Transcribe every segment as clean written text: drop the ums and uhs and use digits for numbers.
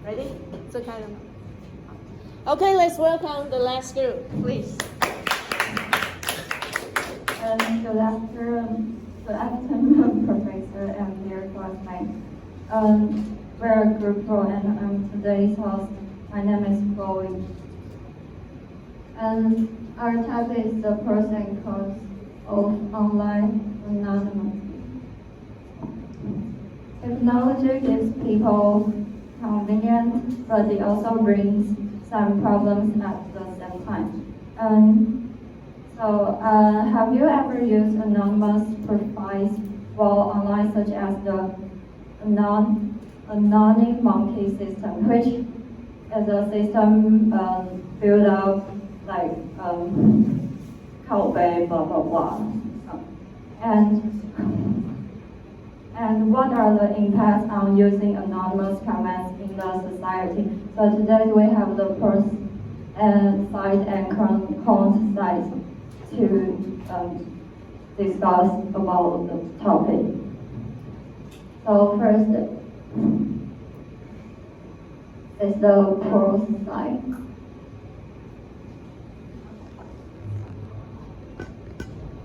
Ready? So kind of. Okay, let's welcome the last group, please. Good afternoon, Professor and dear classmates. We're Group 4 and I'm today's host. My name is Chloe. And our topic is the pros and cons of online anonymity. Technology gives people convenience, but it also brings some problems at the same time. Have you ever used anonymous profiles while online, such as the anonymous monkey system, which is a system built up like cowbell, blah blah blah, and what are the impacts on using anonymous comments in the society? So today we have the pros and side and cons side to discuss about the topic. So first is the pros side.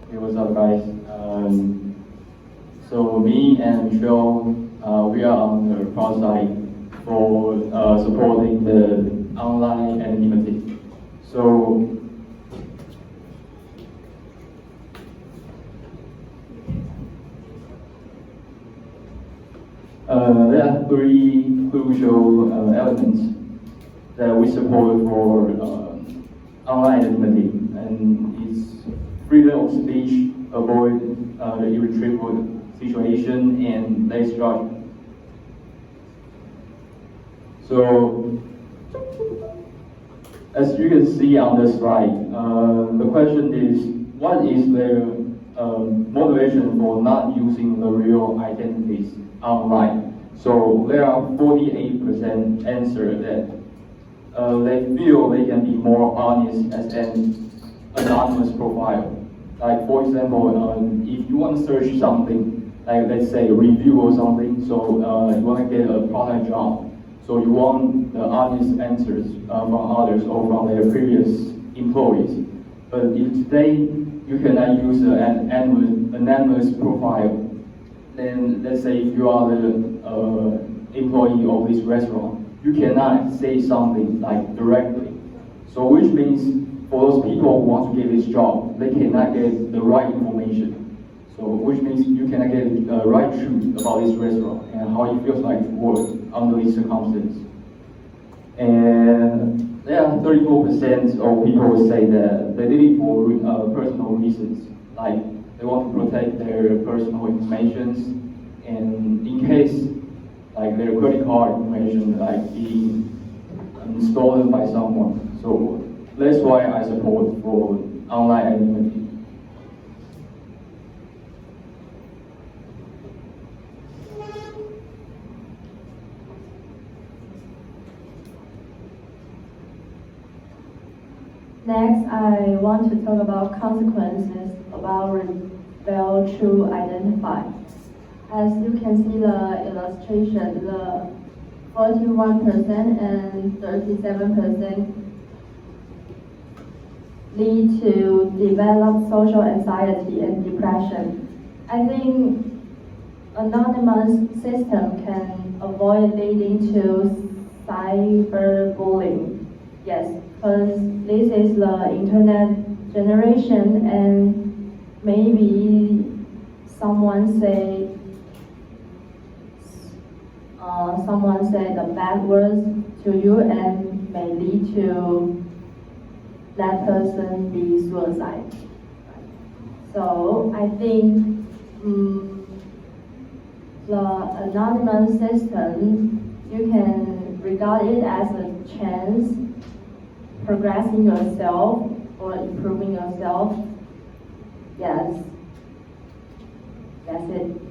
Hey, what's up, guys? So me and Michelle, we are on the pro side for supporting the online anonymity. So there are three crucial elements that we support for online anonymity, and it's freedom of speech, avoid the irretrievable situation, and less judgment. So, as you can see on the slide, the question is, what is their motivation for not using the real identities online? So there are 48% answer that they feel they can be more honest as an anonymous profile. Like for example, if you want to search something, like let's say a review or something, so you want to get a product job, so you want the honest answers from others or from their previous employees. But if today you cannot use an anonymous profile, then let's say if you are the employee of this restaurant, you cannot say something like directly. So which means for those people who want to get this job, they cannot get the right information. So which means you cannot get the right truth about this restaurant and how it feels like to work under these circumstances. And there are 34% of people who say that they did it for personal reasons, like they want to protect their personal information, and in case like their credit card information like being stolen by someone. So that's why I support for online anonymity. Next, I want to talk about consequences about reveal true identify. As you can see the illustration, the 41% and 37% lead to develop social anxiety and depression. I think anonymous system can avoid leading to cyberbullying. Yes, because this is the internet generation, and maybe someone say the bad words to you and may lead to that person be suicide. So I think the anonymous system, you can regard it as a chance progressing yourself or improving yourself. Yes, that's it.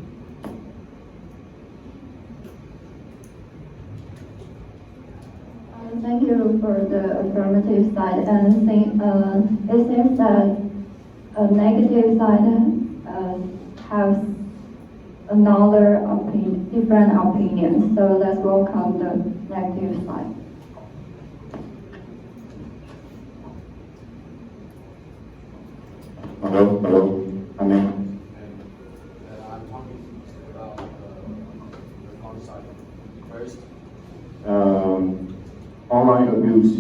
Thank you for the affirmative side, and it seems that a negative side has another different opinions. So let's welcome the negative side. Hello, I'm in. I'm talking about the on-site first. Online abuse.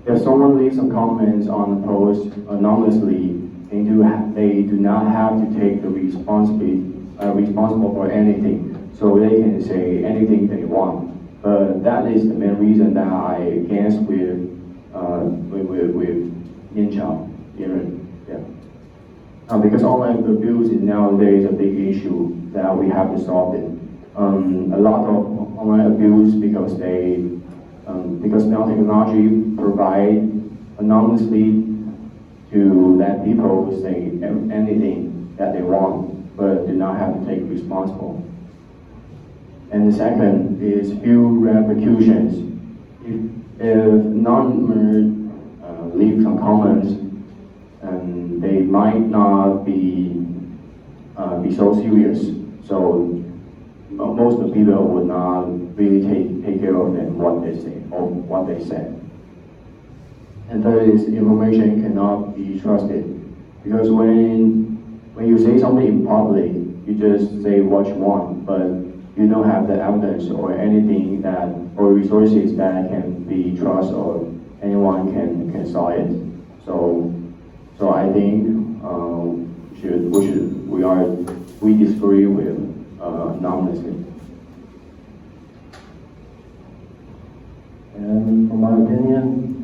If someone leaves some comments on the post anonymously, they do not have to take the responsible for anything, so they can say anything they want. But that is the main reason that I against with Ninja here. Yeah. Because online abuse is nowadays a big issue that we have to solve it. A lot of online abuse because now technology provide anonymously to let people say anything that they want, but do not have to take responsible. And the second is few repercussions. If non leave some comments, and they might not be so serious. So most of the people would not really take care of them what they say or what they said. And third is information cannot be trusted, because when you say something in public, you just say what you want, but you don't have the evidence or anything or resources that can be trusted or anyone can saw it. So I think we disagree with anonymously. And from my opinion,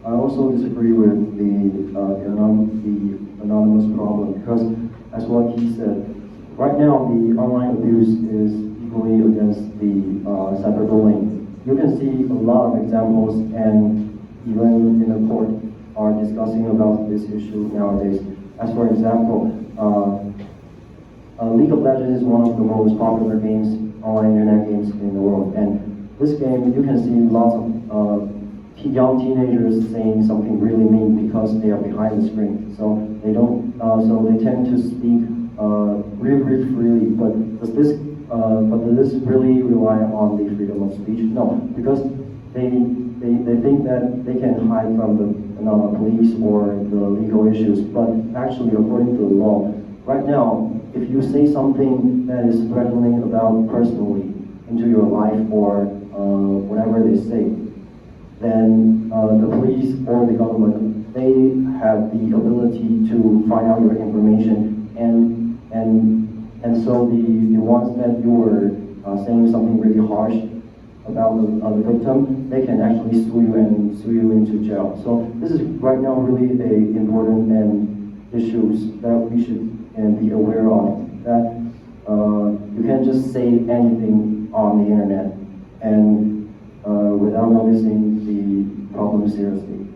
I also disagree with the anonymous problem, because as what he said, right now the online abuse is equally against the cyberbullying. You can see a lot of examples, and even in the court are discussing about this issue nowadays. As for example, League of Legends is one of the most popular games, online internet games in the world. And this game, you can see lots of young teenagers saying something really mean because they are behind the screen. So they don't, so they tend to speak really freely. But does this really rely on the freedom of speech? No, because they think that they can hide from the police or the legal issues. But actually, according to the law, right now, if you say something that is threatening about personally into your life or whatever they say, then the police or the government, they have the ability to find out your information, and so the ones that you were saying something really harsh about the victim, they can actually sue you and sue you into jail. So this is right now really a important issues that we should be aware of. That you can't just say anything on the internet and without noticing the problem seriously.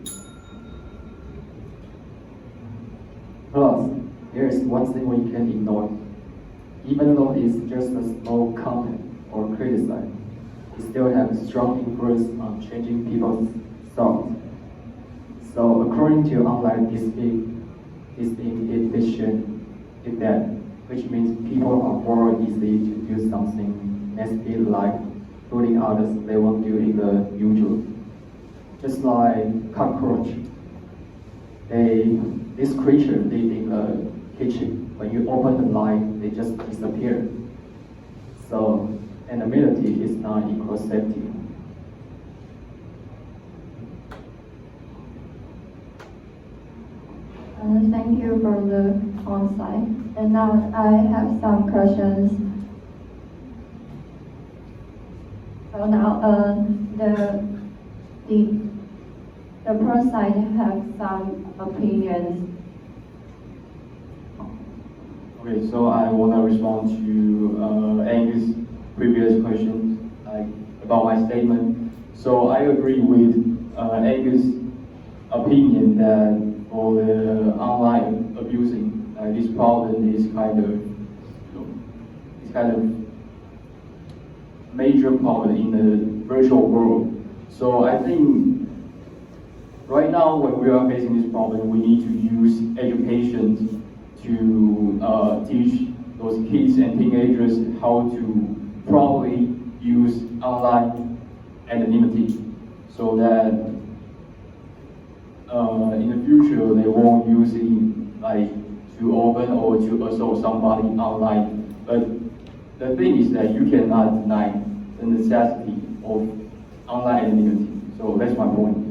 Plus, there is one thing we can't ignore. Even though it's just a small comment or criticism, it still has a strong influence on changing people's thoughts. So according to online disinhibition effect, which means people are more easy to do something nasty like bullying others they won't do in the usual. Just like cockroach. This creature live in the kitchen. When you open the light, they just disappear. So anonymity is not equal safety. Thank you for the on-site. And now I have some questions. So now the pro side have some opinions. Okay, so I want to respond to Angus' previous question about my statement. So I agree with Angus' opinion that for the online abusing, this problem is kind of major problem in the virtual world. So I think right now when we are facing this problem, we need to use education to teach those kids and teenagers how to properly use online anonymity, so that in the future they won't use it like to open or to assault somebody online. But the thing is that you cannot deny the necessity of online anonymity. So that's my point.